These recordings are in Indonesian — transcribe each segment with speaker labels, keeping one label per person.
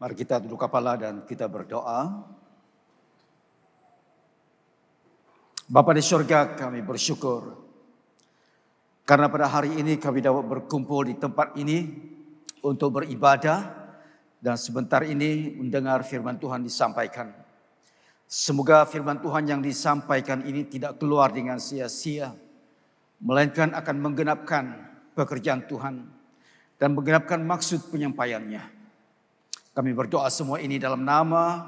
Speaker 1: Mari kita duduk kepala dan kita berdoa. Bapa di surga, kami bersyukur karena pada hari ini kami dapat berkumpul di tempat ini untuk beribadah dan sebentar ini mendengar firman Tuhan disampaikan. Semoga firman Tuhan yang disampaikan ini tidak keluar dengan sia-sia, melainkan akan menggenapkan pekerjaan Tuhan dan menggenapkan maksud penyampaiannya. Kami berdoa semua ini dalam nama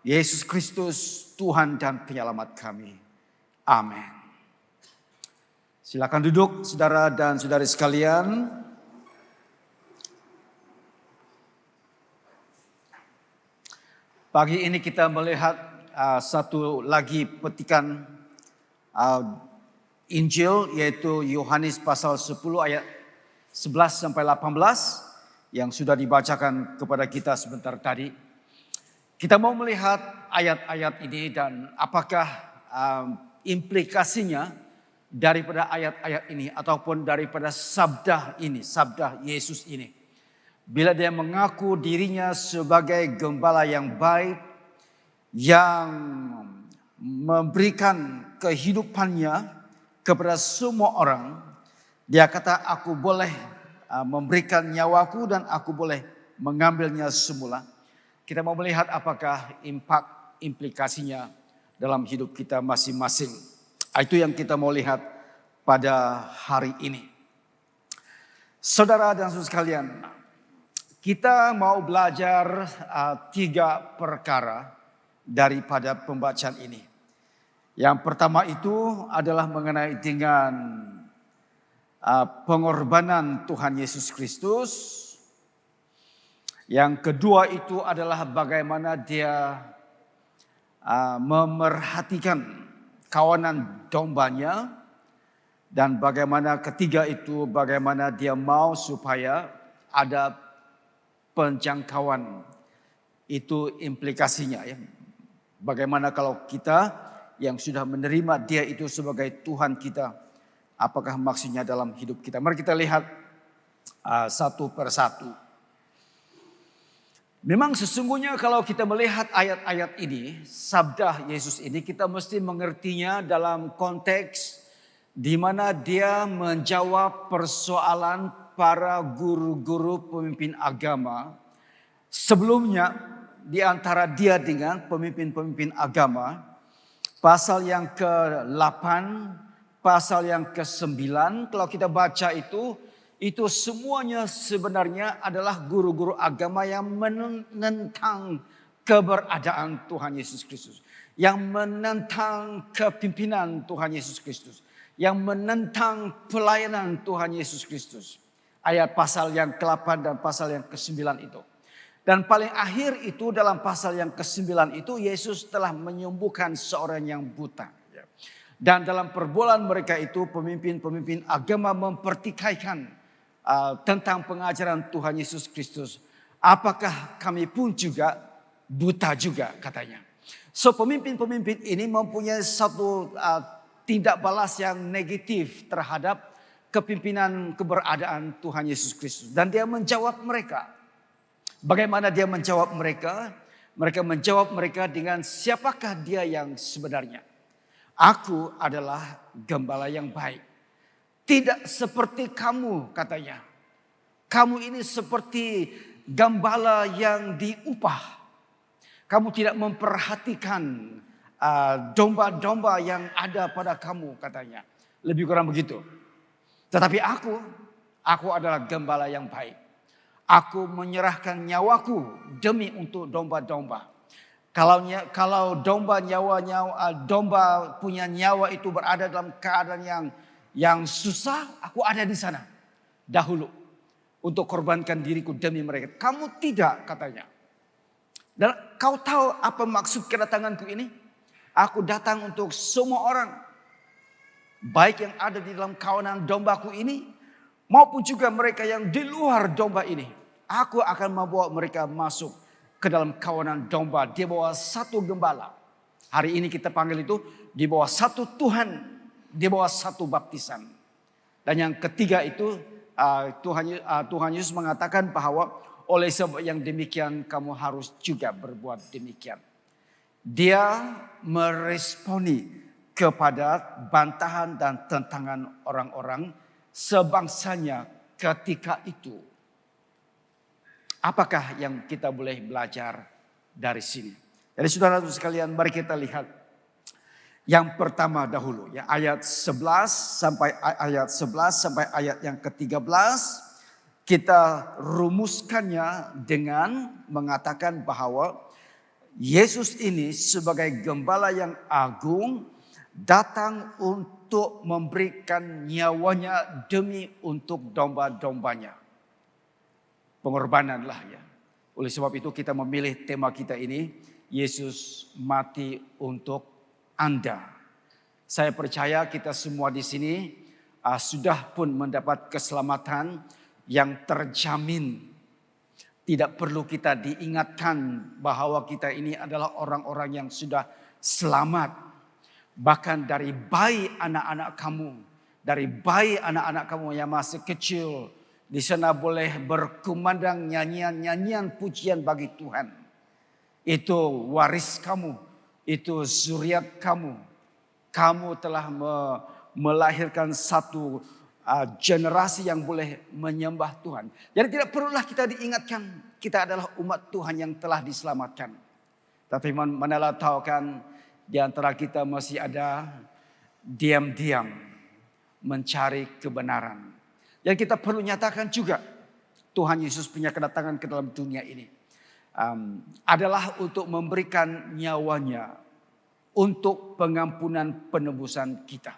Speaker 1: Yesus Kristus, Tuhan dan Penyelamat kami. Amin. Silakan duduk saudara dan saudari sekalian. Pagi ini kita melihat satu lagi petikan Injil, yaitu Yohanes pasal 10 ayat 11 sampai 18 yang sudah dibacakan kepada kita sebentar tadi. Kita mau melihat ayat-ayat ini dan apakah implikasinya daripada ayat-ayat ini ataupun daripada sabda ini, sabda Yesus ini. Bila dia mengaku dirinya sebagai gembala yang baik, yang memberikan kehidupannya kepada semua orang, dia kata, aku boleh memberikan nyawaku dan aku boleh mengambilnya semula. Kita mau melihat apakah implikasinya dalam hidup kita masing-masing. Itu yang kita mau lihat pada hari ini. Saudara dan saudara sekalian, kita mau belajar 3 perkara daripada pembacaan ini. Yang pertama itu adalah mengenai dengan pengorbanan Tuhan Yesus Kristus. Yang kedua itu adalah bagaimana dia memerhatikan kawanan dombanya. Dan bagaimana ketiga itu bagaimana dia mau supaya ada penjangkauan. Itu implikasinya ya. Bagaimana kalau kita yang sudah menerima dia itu sebagai Tuhan kita, apakah maksudnya dalam hidup kita. Mari kita lihat satu persatu. Memang sesungguhnya kalau kita melihat ayat-ayat ini, sabda Yesus ini, kita mesti mengertinya dalam konteks di mana dia menjawab persoalan para guru-guru pemimpin agama. Sebelumnya di antara dia dengan pemimpin-pemimpin agama, pasal yang ke-8, pasal yang ke-9, kalau kita baca itu semuanya sebenarnya adalah guru-guru agama yang menentang keberadaan Tuhan Yesus Kristus. Yang menentang kepimpinan Tuhan Yesus Kristus. Yang menentang pelayanan Tuhan Yesus Kristus. Ayat pasal yang ke-8 dan pasal yang ke-9 itu. Dan paling akhir itu dalam pasal yang ke-9 itu Yesus telah menyembuhkan seorang yang buta. Dan dalam perbualan mereka itu pemimpin-pemimpin agama mempertikaikan tentang pengajaran Tuhan Yesus Kristus. Apakah kami pun juga buta juga katanya. So pemimpin-pemimpin ini mempunyai satu tindak balas yang negatif terhadap kepimpinan keberadaan Tuhan Yesus Kristus. Dan dia menjawab mereka. Bagaimana dia menjawab mereka? Mereka menjawab mereka dengan siapakah dia yang sebenarnya. Aku adalah gembala yang baik. Tidak seperti kamu katanya. Kamu ini seperti gembala yang diupah. Kamu tidak memperhatikan domba-domba yang ada pada kamu katanya. Lebih kurang begitu. Tetapi aku adalah gembala yang baik. Aku menyerahkan nyawaku demi untuk domba-domba. Kalau domba punya nyawa itu berada dalam keadaan yang susah, aku ada di sana dahulu untuk korbankan diriku demi mereka. Kamu tidak katanya. Dan kau tahu apa maksud kedatanganku ini? Aku datang untuk semua orang, baik yang ada di dalam kawanan dombaku ini maupun juga mereka yang di luar domba ini. Aku akan membawa mereka masuk ke dalam kawanan domba di bawah satu gembala. Hari ini kita panggil itu di bawah satu Tuhan, di bawah satu baptisan. Dan yang ketiga itu Tuhan Yesus mengatakan bahwa oleh sebab yang demikian kamu harus juga berbuat demikian. Dia meresponi kepada bantahan dan tentangan orang-orang sebangsanya ketika itu. Apakah yang kita boleh belajar dari sini? Jadi saudara-saudara sekalian, mari kita lihat yang pertama dahulu, ya, ayat 11 sampai ayat yang ke-13. Kita rumuskannya dengan mengatakan bahwa Yesus ini sebagai gembala yang agung datang untuk memberikan nyawanya demi untuk domba-dombanya. Pengorbananlah, ya. Oleh sebab itu kita memilih tema kita ini, Yesus mati untuk Anda. Saya percaya kita semua di sini sudah pun mendapat keselamatan yang terjamin. Tidak perlu kita diingatkan bahwa kita ini adalah orang-orang yang sudah selamat. Bahkan dari bayi anak-anak kamu yang masih kecil, di sana boleh berkumandang nyanyian pujian bagi Tuhan. Itu waris kamu, itu zuriat kamu. Kamu telah melahirkan satu generasi yang boleh menyembah Tuhan. Jadi tidak perlulah kita diingatkan kita adalah umat Tuhan yang telah diselamatkan. Tapi manalah tahu kan di antara kita masih ada diam-diam mencari kebenaran. Yang kita perlu nyatakan juga Tuhan Yesus punya kedatangan ke dalam dunia ini adalah untuk memberikan nyawanya untuk pengampunan penebusan kita.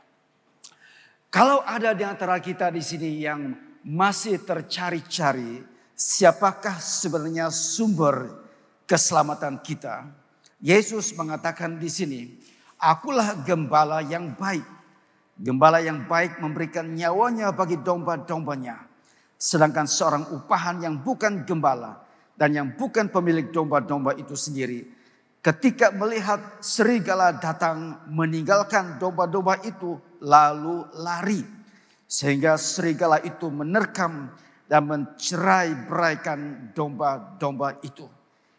Speaker 1: Kalau ada di antara kita di sini yang masih tercari-cari siapakah sebenarnya sumber keselamatan kita, Yesus mengatakan di sini, akulah gembala yang baik. Gembala yang baik memberikan nyawanya bagi domba-dombanya. Sedangkan seorang upahan yang bukan gembala dan yang bukan pemilik domba-domba itu sendiri, ketika melihat serigala datang meninggalkan domba-domba itu lalu lari. Sehingga serigala itu menerkam dan mencerai-beraikan domba-domba itu.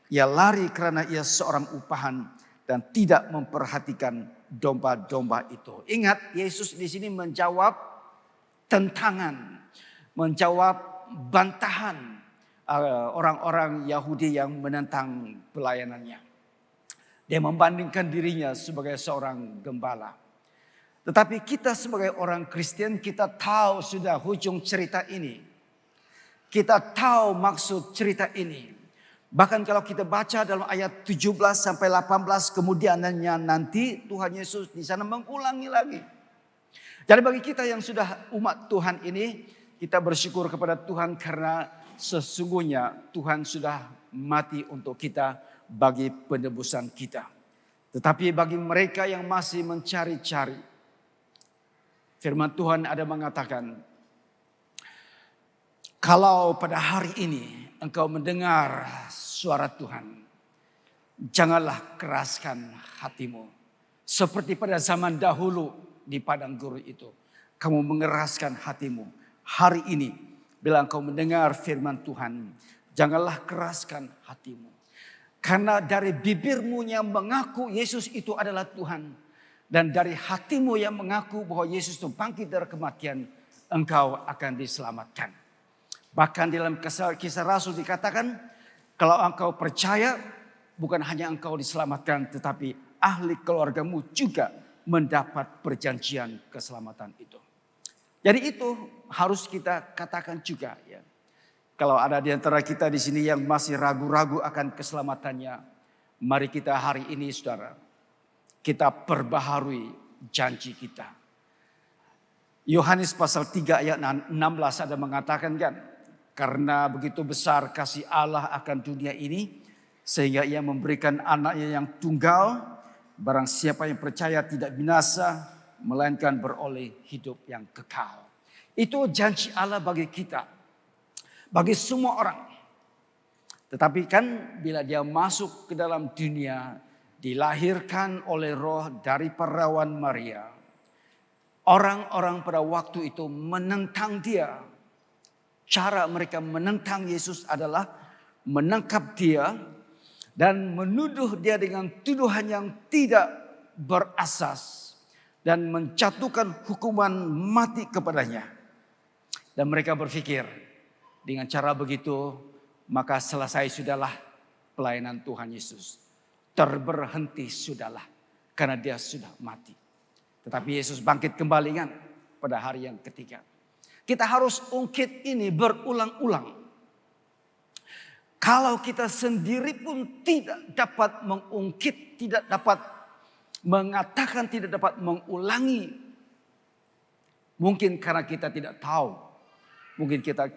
Speaker 1: Ia lari karena ia seorang upahan dan tidak memperhatikan domba-domba itu. Ingat, Yesus di sini menjawab tentangan, menjawab bantahan orang-orang Yahudi yang menentang pelayanannya. Dia membandingkan dirinya sebagai seorang gembala. Tetapi kita sebagai orang Kristen, kita tahu sudah ujung cerita ini. Kita tahu maksud cerita ini. Bahkan kalau kita baca dalam ayat 17 sampai 18 kemudiannya nanti Tuhan Yesus di sana mengulangi lagi. Jadi bagi kita yang sudah umat Tuhan ini, kita bersyukur kepada Tuhan karena sesungguhnya Tuhan sudah mati untuk kita bagi penebusan kita. Tetapi bagi mereka yang masih mencari-cari, firman Tuhan ada mengatakan, kalau pada hari ini engkau mendengar suara Tuhan, janganlah keraskan hatimu. Seperti pada zaman dahulu di padang gurun itu, kamu mengeraskan hatimu. Hari ini, bila engkau mendengar firman Tuhan, janganlah keraskan hatimu. Karena dari bibirmu yang mengaku Yesus itu adalah Tuhan, dan dari hatimu yang mengaku bahwa Yesus itu bangkit dari kematian, engkau akan diselamatkan. Bahkan dalam kisah Rasul dikatakan, kalau engkau percaya, bukan hanya engkau diselamatkan, tetapi ahli keluargamu juga mendapat perjanjian keselamatan itu. Jadi itu harus kita katakan juga, ya. Kalau ada di antara kita di sini yang masih ragu-ragu akan keselamatannya, mari kita hari ini, saudara, kita perbaharui janji kita. Yohanes pasal 3 ayat 16 ada mengatakan kan, karena begitu besar kasih Allah akan dunia ini, sehingga ia memberikan anaknya yang tunggal, barang siapa yang percaya tidak binasa, melainkan beroleh hidup yang kekal. Itu janji Allah bagi kita, bagi semua orang. Tetapi kan bila dia masuk ke dalam dunia, dilahirkan oleh roh dari perawan Maria, orang-orang pada waktu itu menentang dia. Cara mereka menentang Yesus adalah menangkap dia dan menuduh dia dengan tuduhan yang tidak berasas dan menjatuhkan hukuman mati kepadanya. Dan mereka berpikir dengan cara begitu maka selesai sudahlah pelayanan Tuhan Yesus. Terberhenti sudahlah karena dia sudah mati. Tetapi Yesus bangkit kembali kan pada hari yang ketiga. Kita harus ungkit ini berulang-ulang. Kalau kita sendiri pun tidak dapat mengungkit, tidak dapat mengatakan, tidak dapat mengulangi. Mungkin karena kita tidak tahu. Mungkin kita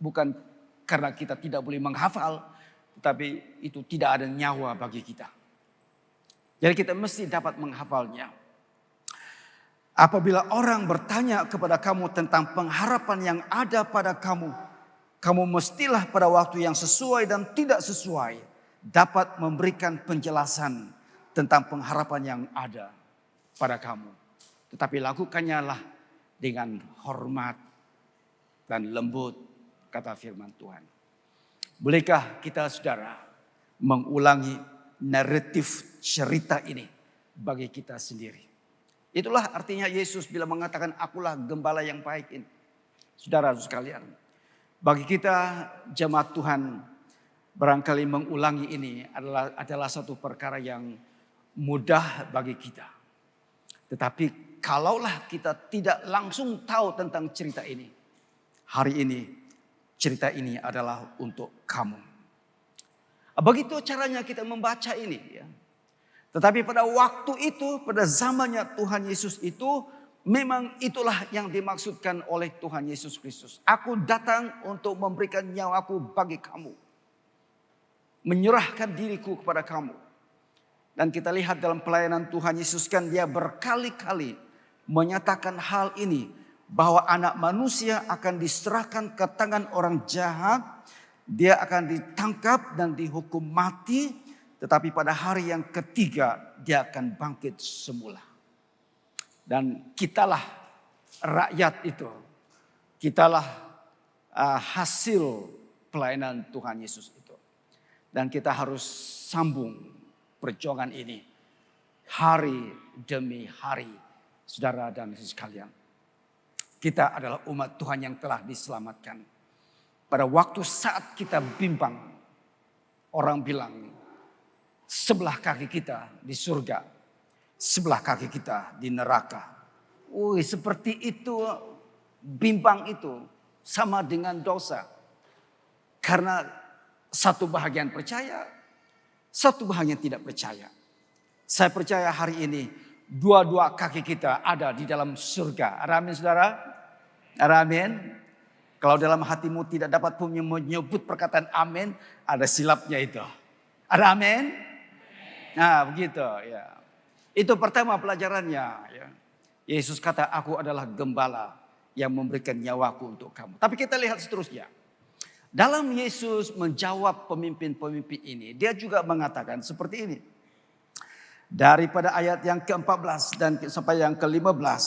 Speaker 1: bukan karena kita tidak boleh menghafal. Tetapi itu tidak ada nyawa bagi kita. Jadi kita mesti dapat menghafalnya. Apabila orang bertanya kepada kamu tentang pengharapan yang ada pada kamu, kamu mestilah pada waktu yang sesuai dan tidak sesuai dapat memberikan penjelasan tentang pengharapan yang ada pada kamu. Tetapi lakukannya lah dengan hormat dan lembut, kata firman Tuhan. Bolehkah kita saudara mengulangi naratif cerita ini bagi kita sendiri? Itulah artinya Yesus bila mengatakan akulah gembala yang baik ini. Saudara sekalian, bagi kita jemaat Tuhan barangkali mengulangi ini adalah satu perkara yang mudah bagi kita. Tetapi kalaulah kita tidak langsung tahu tentang cerita ini, hari ini cerita ini adalah untuk kamu. Begitu caranya kita membaca ini ya. Tetapi pada waktu itu, pada zamannya Tuhan Yesus itu, memang itulah yang dimaksudkan oleh Tuhan Yesus Kristus. Aku datang untuk memberikan nyawaku bagi kamu. Menyerahkan diriku kepada kamu. Dan kita lihat dalam pelayanan Tuhan Yesus kan dia berkali-kali menyatakan hal ini. Bahwa anak manusia akan diserahkan ke tangan orang jahat. Dia akan ditangkap dan dihukum mati. Tetapi pada hari yang ketiga dia akan bangkit semula. Dan kitalah rakyat itu. Kitalah hasil pelayanan Tuhan Yesus itu. Dan kita harus sambung perjuangan ini. Hari demi hari. Saudara dan sekalian. Kita adalah umat Tuhan yang telah diselamatkan. Pada waktu saat kita bimbang. Orang bilang. Sebelah kaki kita di surga. Sebelah kaki kita di neraka. Seperti itu bimbang itu sama dengan dosa. Karena satu bahagian percaya, satu bahagian tidak percaya. Saya percaya hari ini dua-dua kaki kita ada di dalam surga. Ada amin saudara? Ada amin? Kalau dalam hatimu tidak dapat menyebut perkataan amin, ada silapnya itu. Ada amin? Nah begitu ya. Itu pertama pelajarannya ya. Yesus kata aku adalah gembala yang memberikan nyawaku untuk kamu. Tapi kita lihat seterusnya. Dalam Yesus menjawab pemimpin-pemimpin ini. Dia juga mengatakan seperti ini. Daripada ayat yang ke-14 dan sampai yang ke-15.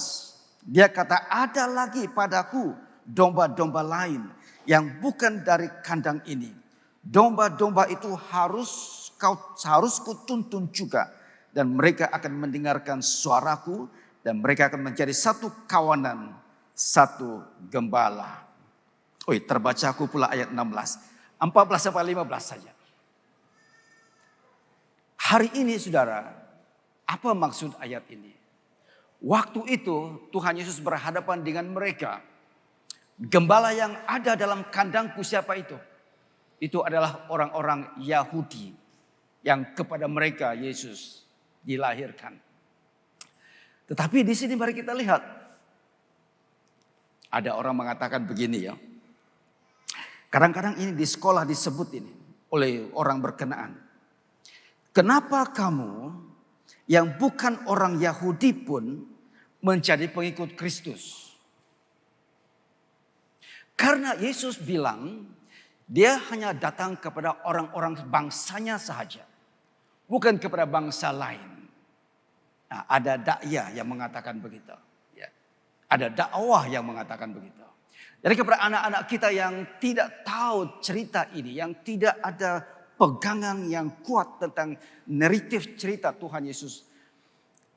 Speaker 1: Dia kata ada lagi padaku domba-domba lain. Yang bukan dari kandang ini. Domba-domba itu harus kutuntun juga. Dan mereka akan mendengarkan suaraku. Dan mereka akan menjadi satu kawanan. Satu gembala. Terbacaku pula ayat 16. 14 sampai 15 saja. Hari ini saudara. Apa maksud ayat ini? Waktu itu Tuhan Yesus berhadapan dengan mereka. Gembala yang ada dalam kandangku siapa itu? Itu adalah orang-orang Yahudi. Yang kepada mereka Yesus dilahirkan. Tetapi di sini mari kita lihat. Ada orang mengatakan begini ya. Kadang-kadang ini di sekolah disebut ini oleh orang berkenaan. Kenapa kamu yang bukan orang Yahudi pun menjadi pengikut Kristus? Karena Yesus bilang dia hanya datang kepada orang-orang bangsanya sahaja. Bukan kepada bangsa lain. Nah, ada da'iyah yang mengatakan begitu. Ya. Ada dakwah yang mengatakan begitu. Jadi kepada anak-anak kita yang tidak tahu cerita ini, yang tidak ada pegangan yang kuat tentang naratif cerita Tuhan Yesus,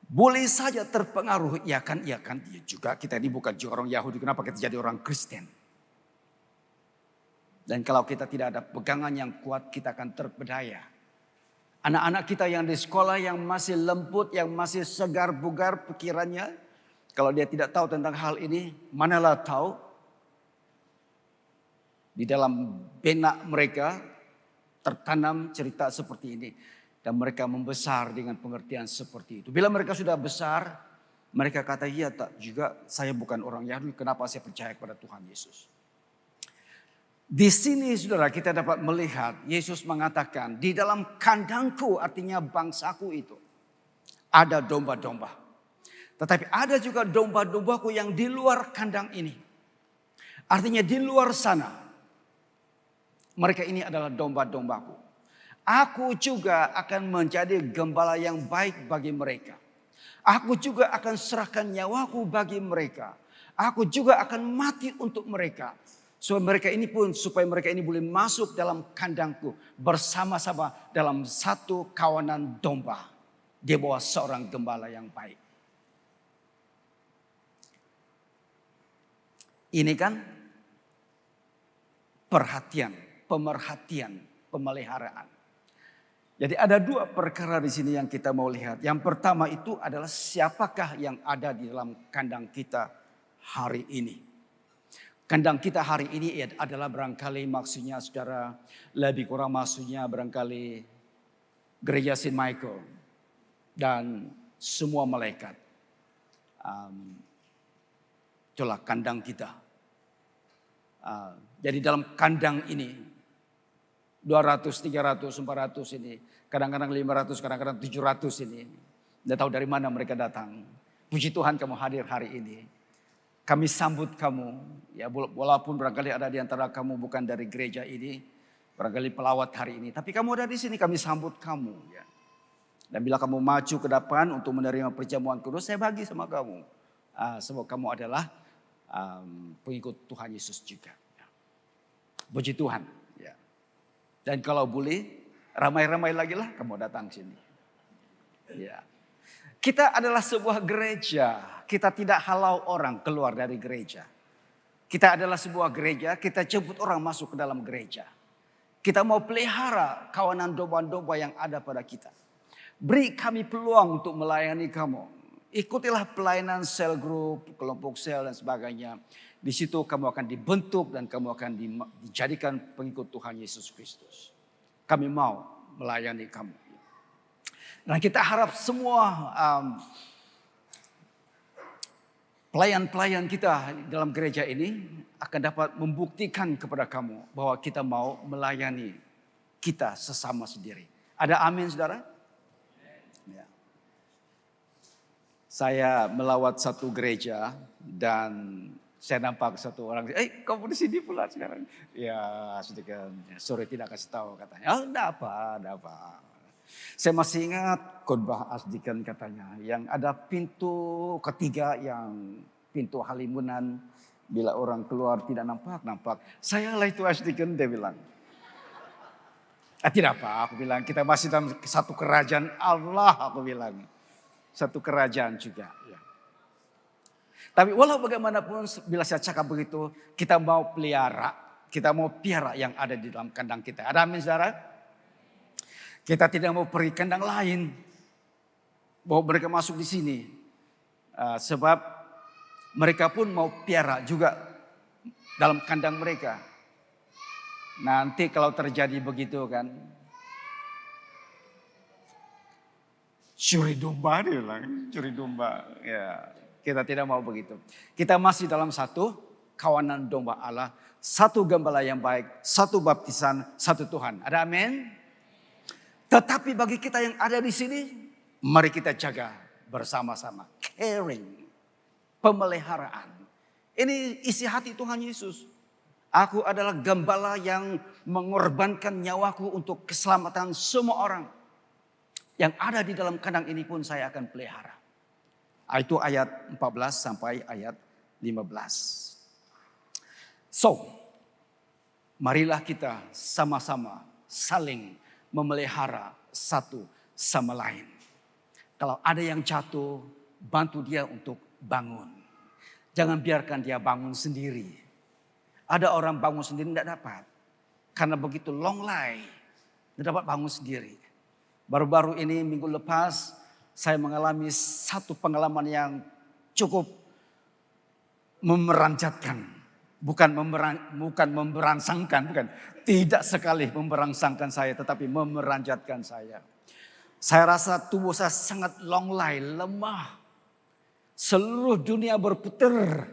Speaker 1: boleh saja terpengaruh. Ya kan, dia juga, kita ini bukan juga orang Yahudi, kenapa kita jadi orang Kristen? Dan kalau kita tidak ada pegangan yang kuat, kita akan terpedaya. Anak-anak kita yang di sekolah, yang masih lembut, yang masih segar bugar pikirannya, kalau dia tidak tahu tentang hal ini, manalah tahu di dalam benak mereka tertanam cerita seperti ini. Dan mereka membesar dengan pengertian seperti itu. Bila mereka sudah besar, mereka kata, iya tak juga saya bukan orang Yahudi, kenapa saya percaya kepada Tuhan Yesus. Di sini saudara kita dapat melihat Yesus mengatakan, di dalam kandangku, artinya bangsaku itu, ada domba-domba. Tetapi ada juga domba-dombaku yang di luar kandang ini. Artinya di luar sana. Mereka ini adalah domba-dombaku. Aku juga akan menjadi gembala yang baik bagi mereka. Aku juga akan serahkan nyawaku bagi mereka. Aku juga akan mati untuk mereka. Supaya mereka ini boleh masuk dalam kandangku bersama-sama dalam satu kawanan domba. Di bawah seorang gembala yang baik. Ini kan perhatian, pemerhatian, pemeliharaan. Jadi ada dua perkara di sini yang kita mau lihat. Yang pertama itu adalah siapakah yang ada di dalam kandang kita hari ini. Kandang kita hari ini adalah barangkali maksudnya saudara, lebih kurang maksudnya barangkali gereja Saint Michael dan semua malaikat. Itulah kandang kita. Jadi dalam kandang ini 200, 300, 400 ini. Kadang-kadang 500, kadang-kadang 700 ini. Tidak tahu dari mana mereka datang. Puji Tuhan kamu hadir hari ini. Kami sambut kamu. Ya, walaupun barangkali ada di antara kamu bukan dari gereja ini. Barangkali pelawat hari ini. Tapi kamu ada di sini, kami sambut kamu. Ya. Dan bila kamu maju ke depan untuk menerima perjamuan kudus, saya bagi sama kamu. Sebab kamu adalah pengikut Tuhan Yesus juga. Ya. Puji Tuhan. Dan kalau boleh ramai-ramai lagi lah kamu datang sini. Ya. Kita adalah sebuah gereja. Kita tidak halau orang keluar dari gereja. Kita adalah sebuah gereja. Kita jemput orang masuk ke dalam gereja. Kita mau pelihara kawanan domba-domba yang ada pada kita. Beri kami peluang untuk melayani kamu. Ikutilah pelayanan sel group, kelompok sel dan sebagainya. Di situ kamu akan dibentuk dan kamu akan dijadikan pengikut Tuhan Yesus Kristus. Kami mau melayani kamu. Dan kita harap semua pelayan-pelayan kita dalam gereja ini akan dapat membuktikan kepada kamu bahwa kita mau melayani kita sesama sendiri. Ada amin saudara? Ya. Saya melawat satu gereja dan saya nampak satu orang, kamu di sini pula sekarang. Ya, sedikit sore tidak kasih tahu katanya. Oh, enggak apa. Saya masih ingat khotbah Asdikan katanya, yang ada pintu ketiga yang pintu halimunan. Bila orang keluar tidak nampak. Saya lah itu Asdikan, dia bilang. Tidak apa, aku bilang kita masih dalam satu kerajaan Allah, aku bilang. Satu kerajaan juga. Ya. Tapi walau bagaimanapun bila saya cakap begitu, kita mau pelihara, kita mau piara yang ada di dalam kandang kita. Ada amin saudara? Kita tidak mau pergi kandang lain, bahwa mereka masuk di sini. Sebab mereka pun mau piara juga dalam kandang mereka. Nanti kalau terjadi begitu kan, curi domba dia bilang, curi domba. Ya. Kita tidak mau begitu. Kita masih dalam satu kawanan domba Allah. Satu gembala yang baik. Satu baptisan. Satu Tuhan. Ada amin? Tetapi bagi kita yang ada di sini. Mari kita jaga bersama-sama. Caring. Pemeliharaan. Ini isi hati Tuhan Yesus. Aku adalah gembala yang mengorbankan nyawaku untuk keselamatan semua orang. Yang ada di dalam kandang ini pun saya akan pelihara. Itu ayat 14 sampai ayat 15. So, marilah kita sama-sama saling memelihara satu sama lain. Kalau ada yang jatuh, bantu dia untuk bangun. Jangan biarkan dia bangun sendiri. Ada orang bangun sendiri tidak dapat. Karena begitu longlai, tidak dapat bangun sendiri. Baru-baru ini minggu lepas saya mengalami satu pengalaman yang cukup memeranjatkan. Bukan memberangsangkan, bukan. Tidak sekali memberangsangkan saya, tetapi memeranjatkan saya. Saya rasa tubuh saya sangat longlai, lemah. Seluruh dunia berputar.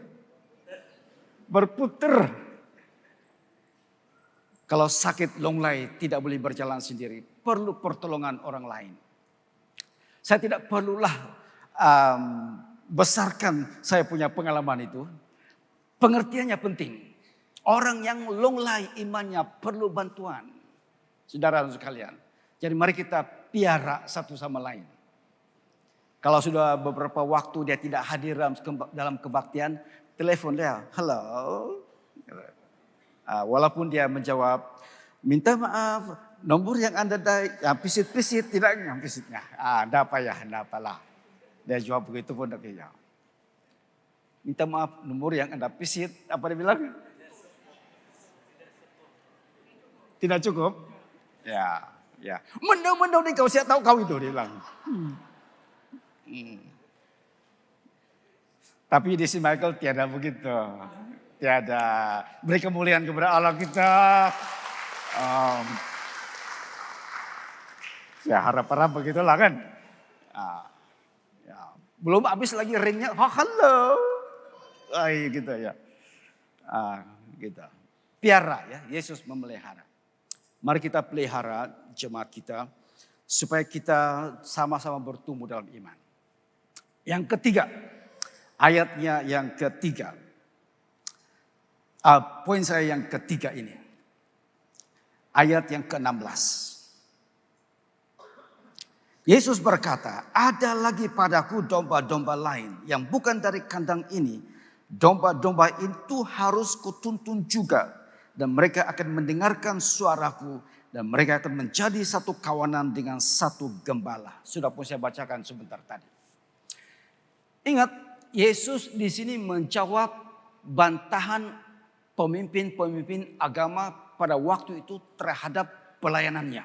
Speaker 1: Kalau sakit longlai tidak boleh berjalan sendiri. Perlu pertolongan orang lain. Saya tidak perlulah besarkan saya punya pengalaman itu. Pengertiannya penting. Orang yang longlai imannya perlu bantuan. Saudara sekalian. Jadi mari kita piara satu sama lain. Kalau sudah beberapa waktu dia tidak hadir dalam kebaktian, telepon dia, halo. Walaupun dia menjawab, minta maaf, nomor yang Anda pisit-pisit, tidak pisitnya. Enggak apa ya, enggak apalah. Dia jawab begitu pun enggak ya. Minta maaf, nomor yang Anda pisit, apa dia bilang? Tidak cukup? Ya. Mendau nih kau, saya tahu kau itu, dia bilang. Tapi di si Michael tiada begitu. Tiada. Beri kemuliaan kepada Allah kita. Ya harap-harap begitulah kan. Belum habis lagi ringnya. Halo. Gitu ya. Gitu. Piara ya, Yesus memelihara. Mari kita pelihara jemaat kita. Supaya kita sama-sama bertumbuh dalam iman. Yang ketiga. Ayatnya yang ketiga. Poin saya yang ketiga ini. Ayat yang ke-16. Yesus berkata, ada lagi padaku domba-domba lain yang bukan dari kandang ini. Domba-domba itu harus kutuntun juga. Dan mereka akan mendengarkan suaraku. Dan mereka akan menjadi satu kawanan dengan satu gembala. Sudah pun saya bacakan sebentar tadi. Ingat, Yesus di sini menjawab bantahan pemimpin-pemimpin agama pada waktu itu terhadap pelayanannya.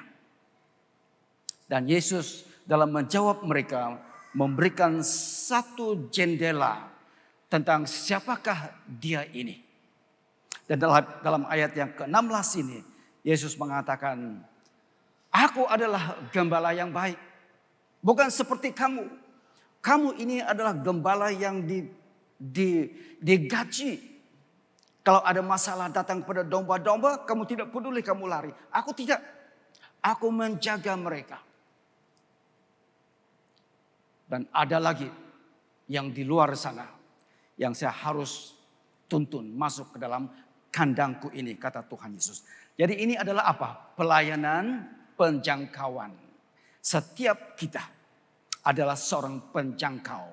Speaker 1: Dan Yesus dalam menjawab mereka memberikan satu jendela tentang siapakah dia ini. Dan dalam ayat yang ke-16 ini Yesus mengatakan, aku adalah gembala yang baik. Bukan seperti kamu. Kamu ini adalah gembala yang digaji. Kalau ada masalah datang pada domba-domba, kamu tidak peduli, kamu lari. Aku tidak. Aku menjaga mereka. Dan ada lagi yang di luar sana yang saya harus tuntun masuk ke dalam kandangku ini, kata Tuhan Yesus. Jadi ini adalah apa? Pelayanan penjangkauan. Setiap kita adalah seorang penjangkau.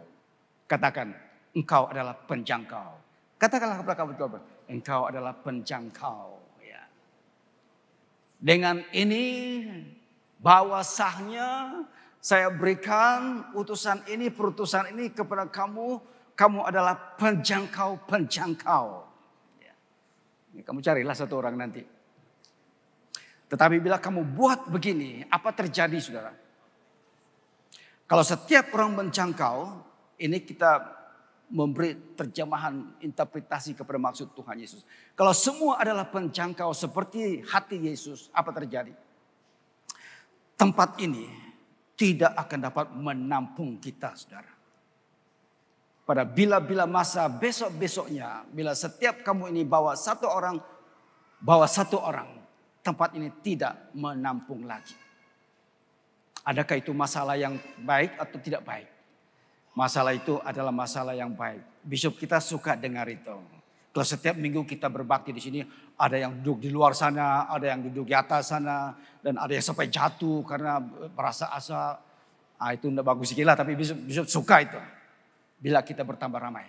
Speaker 1: Katakan, engkau adalah penjangkau. Katakanlah kepada kamu, engkau adalah penjangkau. Ya. Dengan ini, bahwa sahnya saya berikan utusan ini, perutusan ini kepada kamu. Kamu adalah penjangkau. Ya. Kamu carilah satu orang nanti. Tetapi bila kamu buat begini, apa terjadi saudara? Kalau setiap orang menjangkau, ini kita memberi terjemahan interpretasi kepada maksud Tuhan Yesus. Kalau semua adalah penjangkau seperti hati Yesus, apa terjadi? Tempat ini tidak akan dapat menampung kita saudara. Pada bila-bila masa besok-besoknya, bila setiap kamu ini bawa satu orang, tempat ini tidak menampung lagi. Adakah itu masalah yang baik atau tidak baik? Masalah itu adalah masalah yang baik. Bishop kita suka dengar itu. Kalau setiap minggu kita berbakti di sini, ada yang duduk di luar sana, ada yang duduk di atas sana, dan ada yang sampai jatuh karena merasa asa. Itu tidak bagus gila, tapi Bishop suka itu. Bila kita bertambah ramai.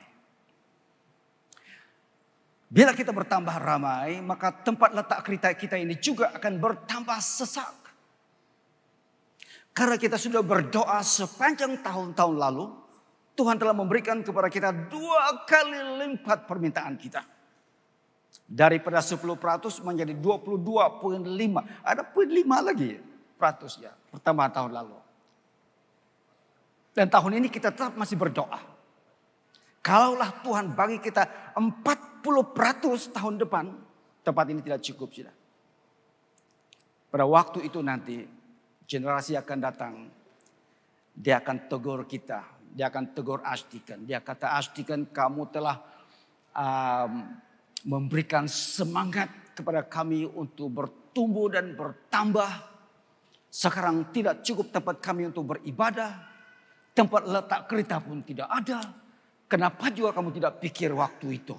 Speaker 1: Bila kita bertambah ramai, maka tempat letak kita ini juga akan bertambah sesak. Karena kita sudah berdoa sepanjang tahun-tahun lalu, Tuhan telah memberikan kepada kita 2 kali lipat permintaan kita. Daripada 10% menjadi 22,5. Ada 0,5 lagi peratus ya, pertambahan tahun lalu. Dan tahun ini kita tetap masih berdoa. Kalaulah Tuhan bagi kita 40% tahun depan, tempat ini tidak cukup sudah. Pada waktu itu nanti generasi akan datang, dia akan tegur kita, dia akan tegur Ashtikan. Dia kata, Ashtikan, kamu telah memberikan semangat kepada kami untuk bertumbuh dan bertambah. Sekarang tidak cukup tempat kami untuk beribadah, tempat letak kereta pun tidak ada. Kenapa juga kamu tidak pikir waktu itu?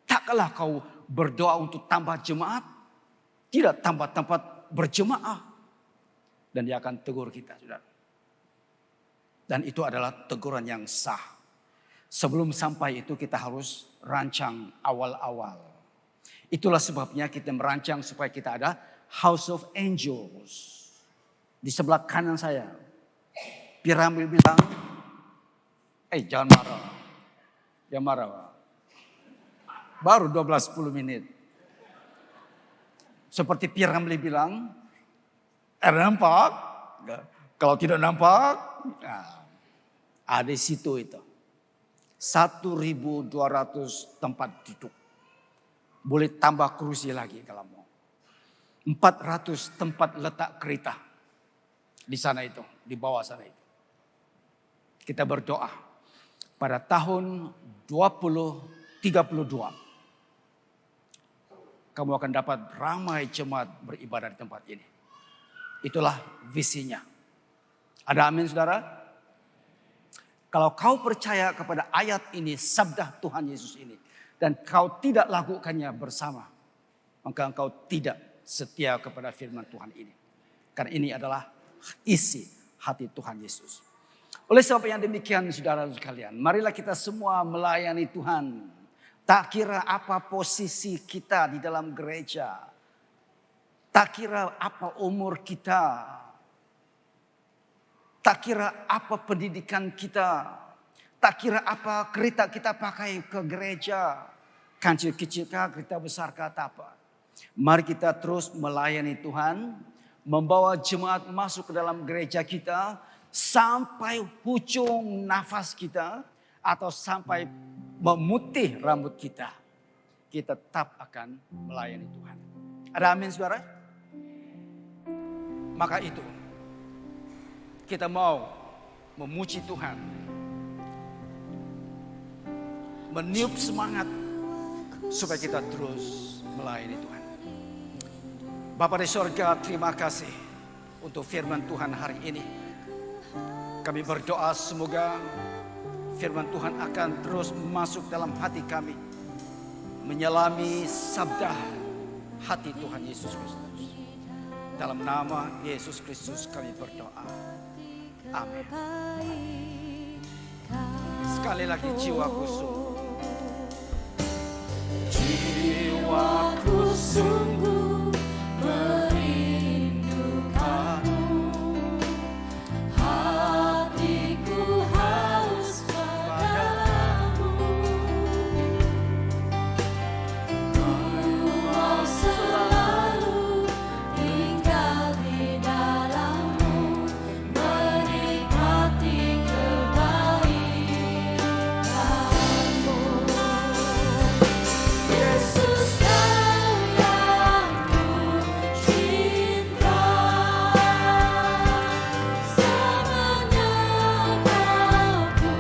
Speaker 1: Takkanlah kau berdoa untuk tambah jemaat, tidak tambah tempat berjemaah. Dan dia akan tegur kita, saudara. Dan itu adalah teguran yang sah. Sebelum sampai itu kita harus rancang awal-awal. Itulah sebabnya kita merancang supaya kita ada House of Angels. Di sebelah kanan saya, Piramil bilang, jangan marah. Jangan marah. Baru 12-10 menit. Seperti Piramli bilang, nampak? Kalau tidak nampak, ada di situ itu. 1.200 tempat duduk. Boleh tambah kursi lagi kalau mau. 400 tempat letak kereta. Di sana itu, di bawah sana itu. Kita berdoa. Pada tahun 2032, kamu akan dapat ramai jemaat beribadah di tempat ini. Itulah visinya. Ada amin, saudara? Kalau kau percaya kepada ayat ini, sabda Tuhan Yesus ini, dan kau tidak lakukannya bersama, maka engkau tidak setia kepada firman Tuhan ini. Karena ini adalah isi hati Tuhan Yesus. Oleh sebab yang demikian, saudara sekalian, marilah kita semua melayani Tuhan. Tak kira apa posisi kita di dalam gereja. Tak kira apa umur kita. Tak kira apa pendidikan kita. Tak kira apa kereta kita pakai ke gereja. Kecil-kecil kah, kereta besar kah, apa. Mari kita terus melayani Tuhan. Membawa jemaat masuk ke dalam gereja kita. Sampai ujung nafas kita. Atau sampai memutih rambut kita. Kita tetap akan melayani Tuhan. Ada amin, saudara? Maka itu kita mau memuji Tuhan. Meniup semangat supaya kita terus melayani Tuhan. Bapa di sorga, terima kasih untuk firman Tuhan hari ini. Kami berdoa semoga firman Tuhan akan terus masuk dalam hati kami. Menyelami sabda hati Tuhan Yesus Kristus. Dalam nama Yesus Kristus kami berdoa. Amin. Sekali lagi jiwaku sungguh. Jiwaku sungguh merindukanmu. Hatiku haus padamu. Ku mau selalu tinggal di dalammu, menikmati kebaikanmu. Yesus, Kau yang ku cinta, selamanya Kau ku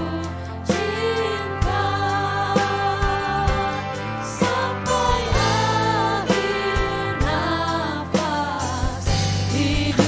Speaker 1: cinta, sampai akhir nafas hidup.